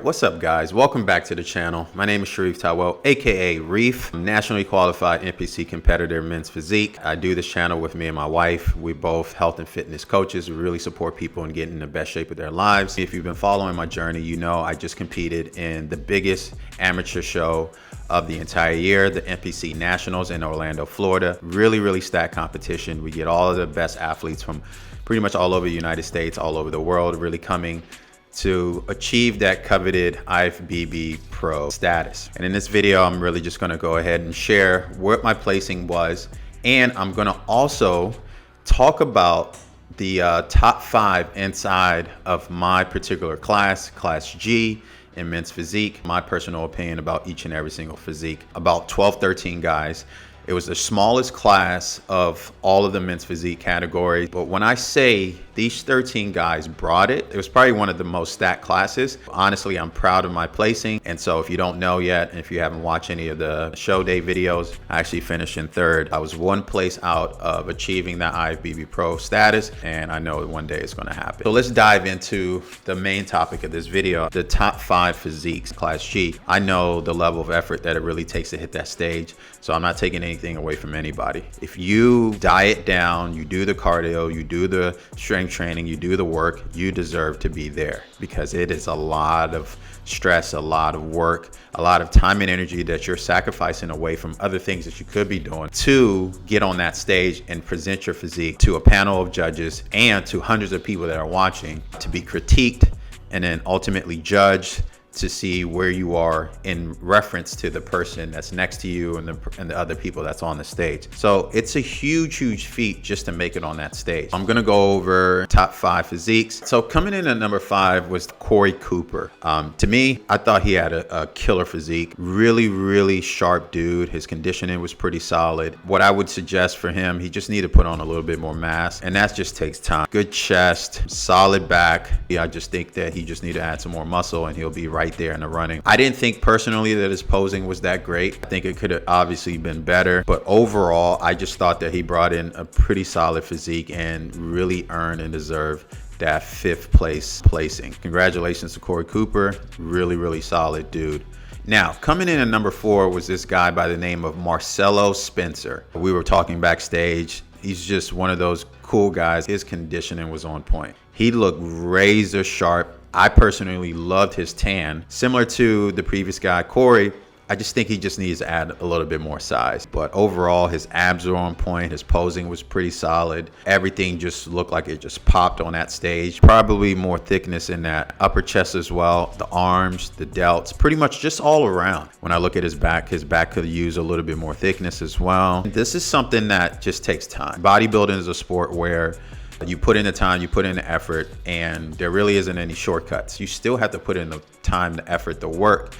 right, what's up guys? Welcome back to the channel. My name is TAIWO, aka Reef. I'm nationally qualified NPC competitor men's physique. I do this channel with me and my wife. We both health and fitness coaches. We really support people in getting in the best shape of their lives. If you've been following my journey, you know I just competed in the biggest amateur show of the entire year, the NPC Nationals in Orlando, Florida. Really stacked competition. We get all of the best athletes from pretty much all over the United States, all over the world, really coming to achieve that coveted Ifbb Pro status. And in this video, I'm really just gonna go ahead and share what my placing was. And I'm gonna also talk about the top 5 inside of my particular class, Class G in men's physique, my personal opinion about each and every single physique. About 12, 13 guys. It was the smallest class of all of the men's physique categories. But when I say these 13 guys brought it, it was probably one of the most stacked classes. Honestly, I'm proud of my placing. And so if you don't know yet, and if you haven't watched any of the show day videos, I actually finished in 3rd. I was 1 place out of achieving that IFBB Pro status, and I know one day it's gonna happen. So let's dive into the main topic of this video, the top 5 physiques, Class G. I know the level of effort that it really takes to hit that stage, so I'm not taking anything away from anybody. If you diet down, you do the cardio, you do the strength training, you do the work, you deserve to be there, because it is a lot of stress, a lot of work, a lot of time and energy that you're sacrificing away from other things that you could be doing to get on that stage and present your physique to a panel of judges and to hundreds of people that are watching, to be critiqued and then ultimately judged, to see where you are in reference to the person that's next to you and the other people that's on the stage. So it's a huge feat just to make it on that stage. I'm gonna go over top 5 physiques. So coming in at number 5 was KOREE Cooper. To me, I thought he had a killer physique. Really sharp dude. His conditioning was pretty solid. What I would suggest for him, he just need to put on a little bit more mass, and that just takes time. Good chest, solid back. Yeah, I just think that he just need to add some more muscle and he'll be right there in the running. I didn't think personally that his posing was that great. I think it could have obviously been better, but overall I just thought that he brought in a pretty solid physique and really earned and deserved that 5th place placing. Congratulations to KOREE Cooper. Really solid dude. Now, coming in at number 4 was this guy by the name of Marcelo Spencer. We were talking backstage. He's just one of those cool guys. His conditioning was on point. He looked razor sharp. I personally loved his tan. Similar to the previous guy, KOREE, I just think he just needs to add a little bit more size. But overall, his abs are on point. His posing was pretty solid. Everything just looked like it just popped on that stage. Probably more thickness in that upper chest as well. The arms, the delts, pretty much just all around. When I look at his back could use a little bit more thickness as well. This is something that just takes time. Bodybuilding is a sport where you put in the time, you put in the effort, and there really isn't any shortcuts. You still have to put in the time, the effort, the work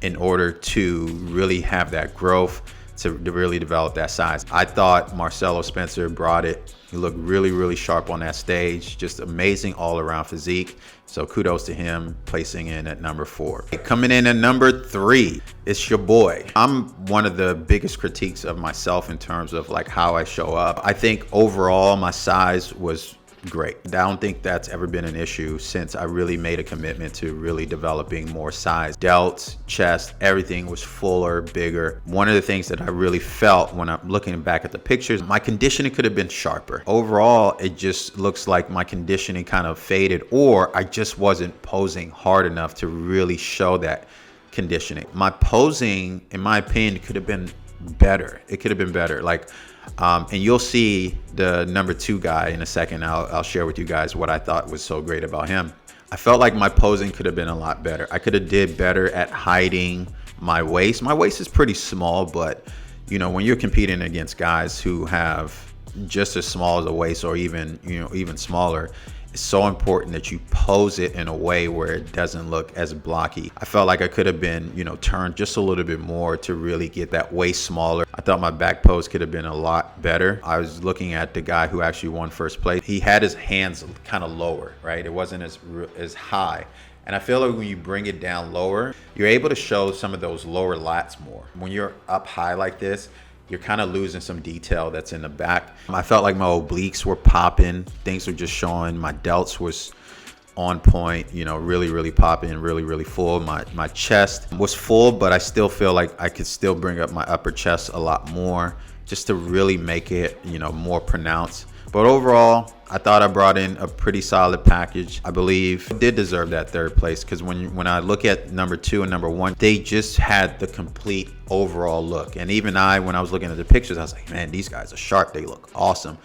in order to really have that growth, to really develop that size. I thought Marcelo Spencer brought it. He looked really sharp on that stage. Just amazing all around physique. So kudos to him, placing in at number 4. Coming in at number 3, it's your boy. I'm one of the biggest critiques of myself in terms of like how I show up. I think overall my size was great. I don't think that's ever been an issue since I really made a commitment to really developing more size. Delts, chest, everything was fuller, bigger. One of the things that I really felt when I'm looking back at the pictures, my conditioning could have been sharper. Overall, it just looks like my conditioning kind of faded, or I just wasn't posing hard enough to really show that conditioning. My posing, in my opinion, could have been better. It could have been better. Like, and you'll see the number 2 guy in a second. I'll share with you guys what I thought was so great about him. I felt like my posing could have been a lot better. I could have did better at hiding my waist. My waist is pretty small, but you know, when you're competing against guys who have just as small as a waist, or even, you know, even smaller, it's so important that you pose it in a way where it doesn't look as blocky. I felt like I could have been, you know, turned just a little bit more to really get that waist smaller. I thought my back pose could have been a lot better. I was looking at the guy who actually won 1st place. He had his hands kind of lower, right? It wasn't as high. And I feel like when you bring it down lower, you're able to show some of those lower lats more. When you're up high like this, you're kind of losing some detail that's in the back. I felt like my obliques were popping. Things were just showing. My delts was on point, you know, really popping, really full. My chest was full, but I still feel like I could still bring up my upper chest a lot more just to really make it, you know, more pronounced. But overall, I thought I brought in a pretty solid package. I believe I did deserve that third place, because when I look at number 2 and number 1, they just had the complete overall look. And even when I was looking at the pictures, I was like, man, these guys are sharp. They look awesome.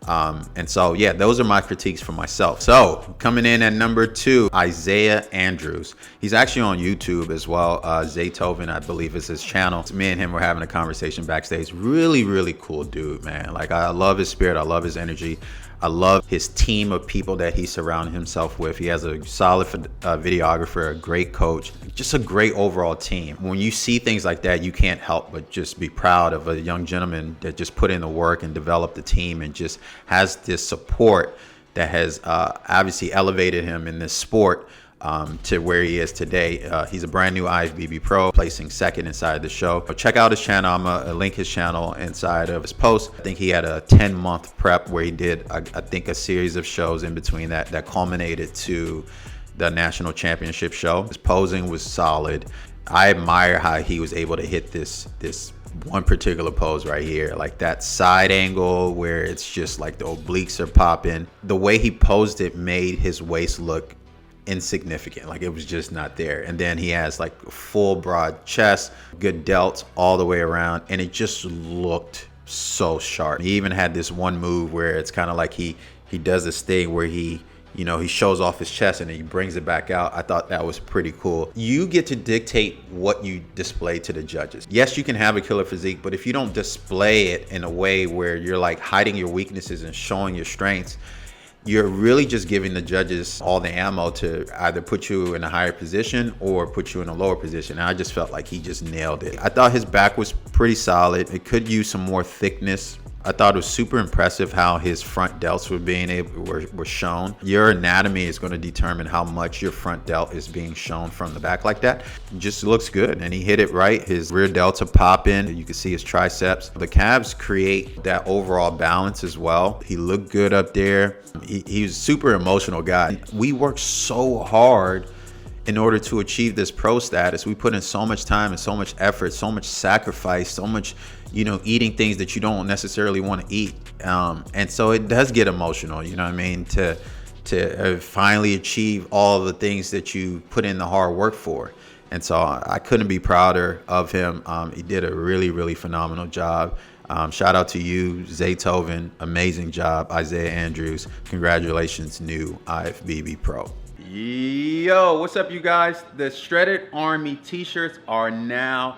And so, yeah, those are my critiques for myself. So coming in at number 2, IZAIAH Andrews. He's actually on YouTube as well. Zaytoven, I believe, is his channel. Me and him were having a conversation backstage. Really cool dude, man. Like, I love his spirit. I love his energy. I love his team of people that he surrounded himself with. He has a solid videographer, a great coach, just a great overall team. When you see things like that, you can't help but just be proud of a young gentleman that just put in the work and developed the team and just has this support that has obviously elevated him in this sport to where he is today. He's a brand new Ifbb pro, placing second inside the show. Check out his channel. I'm gonna link his channel inside of his post. I think he had a 10-month prep where he did, I think, a series of shows in between that culminated to the national championship show. His posing was solid. I admire how he was able to hit this one particular pose right here, like that side angle where it's just like the obliques are popping. The way he posed it made his waist look insignificant, like it was just not there. And then he has like full broad chest, good delts all the way around, and it just looked so sharp. He even had this one move where it's kind of like he does this thing where he shows off his chest and then he brings it back out. I thought that was pretty cool. You get to dictate what you display to the judges. Yes, you can have a killer physique, but if you don't display it in a way where you're like hiding your weaknesses and showing your strengths, you're really just giving the judges all the ammo to either put you in a higher position or put you in a lower position. And I just felt like he just nailed it. I thought his back was pretty solid. It could use some more thickness. I thought it was super impressive how his front delts were shown. Your anatomy is going to determine how much your front delt is being shown from the back like that. It just looks good, and he hit it right. His rear delts are popping. You can see his triceps. The calves create that overall balance as well. He looked good up there. He was a super emotional guy. We worked so hard in order to achieve this pro status. We put in so much time and so much effort, so much sacrifice, so much, you know, eating things that you don't necessarily want to eat. And so it does get emotional, you know what I mean, to finally achieve all of the things that you put in the hard work for. And so I couldn't be prouder of him. He did a really phenomenal job. Shout out to you, Zaytoven. Amazing job. IZAIAH Andrews. Congratulations, new Ifbb Pro. Yo, what's up, you guys? The Shredded Army t-shirts are now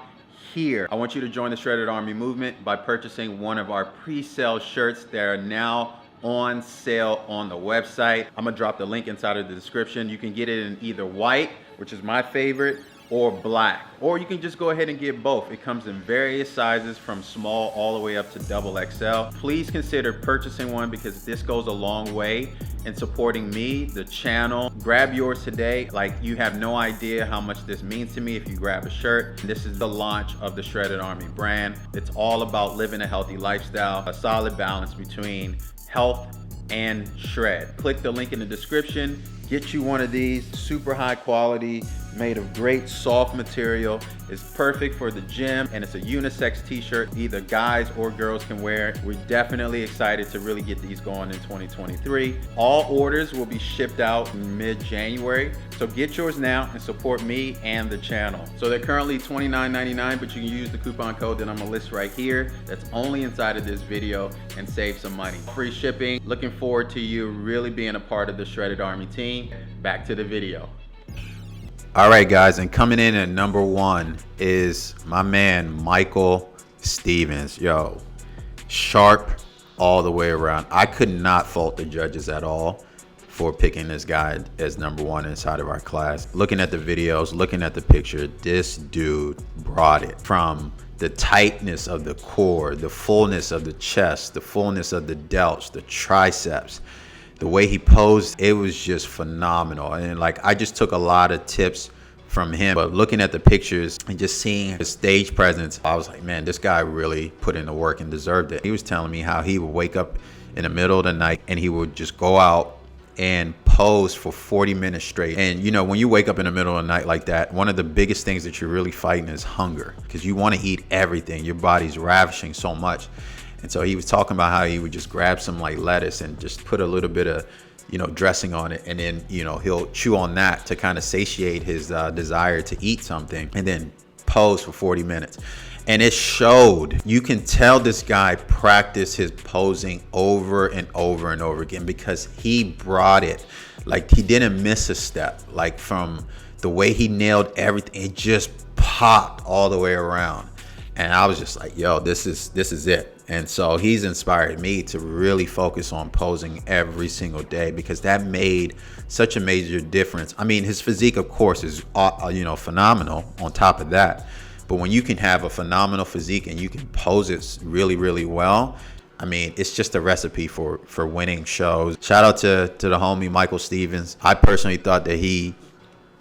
here. I want you to join the Shredded Army movement by purchasing one of our pre-sale shirts that are now on sale on the website. I'm gonna drop the link inside of the description. You can get it in either white, which is my favorite, or black, or you can just go ahead and get both. It comes in various sizes from small all the way up to XXL. Please consider purchasing one, because this goes a long way in supporting me, the channel. Grab yours today. Like, you have no idea how much this means to me if you grab a shirt. This is the launch of the Shredded Army brand. It's all about living a healthy lifestyle, a solid balance between health and shred. Click the link in the description. Get you one of these, super high quality, made of great soft material. It's perfect for the gym, and it's a unisex t-shirt. Either guys or girls can wear it. We're definitely excited to really get these going in 2023. All orders will be shipped out in mid-January. So get yours now and support me and the channel. So they're currently $29.99, but you can use the coupon code that I'm gonna list right here. That's only inside of this video, and save some money. Free shipping. Looking forward to you really being a part of the Shredded Army team. Back to the video. All right, guys, and coming in at number 1 is my man, Michael Stevens. Yo, sharp all the way around. I could not fault the judges at all for picking this guy as number 1 inside of our class. Looking at the videos, looking at the picture, this dude brought it. From the tightness of the core, the fullness of the chest, the fullness of the delts, the triceps, the way he posed, it was just phenomenal. And like, I just took a lot of tips from him, but looking at the pictures and just seeing his stage presence, I was like, man, this guy really put in the work and deserved it. He was telling me how he would wake up in the middle of the night and he would just go out and posed for 40 minutes straight. And you know, when you wake up in the middle of the night like that, one of the biggest things that you're really fighting is hunger, because you want to eat everything. Your body's ravishing so much. And so he was talking about how he would just grab some like lettuce and just put a little bit of, you know, dressing on it, and then, you know, he'll chew on that to kind of satiate his desire to eat something, and then pose for 40 minutes. And it showed. You can tell this guy practiced his posing over and over and over again, because he brought it. Like, he didn't miss a step. Like, from the way he nailed everything, it just popped all the way around. And I was just like, yo, this is it. And so he's inspired me to really focus on posing every single day, because that made such a major difference. I mean, his physique, of course, is you know, phenomenal on top of that. But when you can have a phenomenal physique and you can pose it really, really well, I mean, it's just a recipe for winning shows. Shout out to the homie Michael Stevens. I personally thought that he,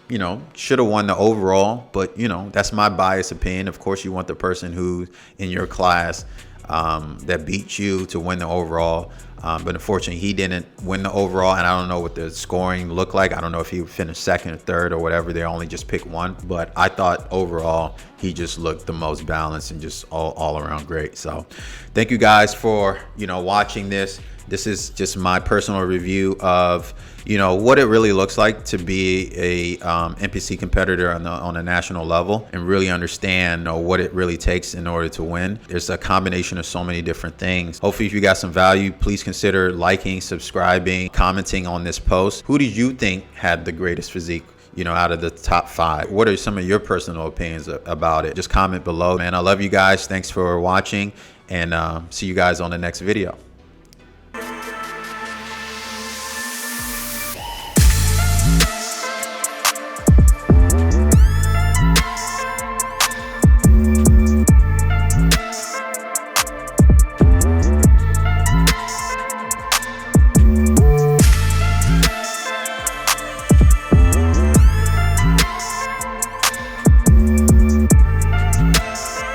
you know, should have won the overall, but you know, that's my biased opinion. Of course, you want the person who's in your class that beat you to win the overall. But unfortunately, he didn't win the overall, and I don't know what the scoring looked like. I don't know if he finished second or third or whatever. They only just picked one. But I thought overall, he just looked the most balanced and just all around great. So thank you guys for, you know, watching this. This is just my personal review of, you know, what it really looks like to be a NPC competitor on a national level, and really understand, you know, what it really takes in order to win. There's a combination of so many different things. Hopefully, if you got some value, please consider liking, subscribing, commenting on this post. Who did you think had the greatest physique, you know, out of the top 5? What are some of your personal opinions about it? Just comment below. Man, I love you guys. Thanks for watching, and see you guys on the next video.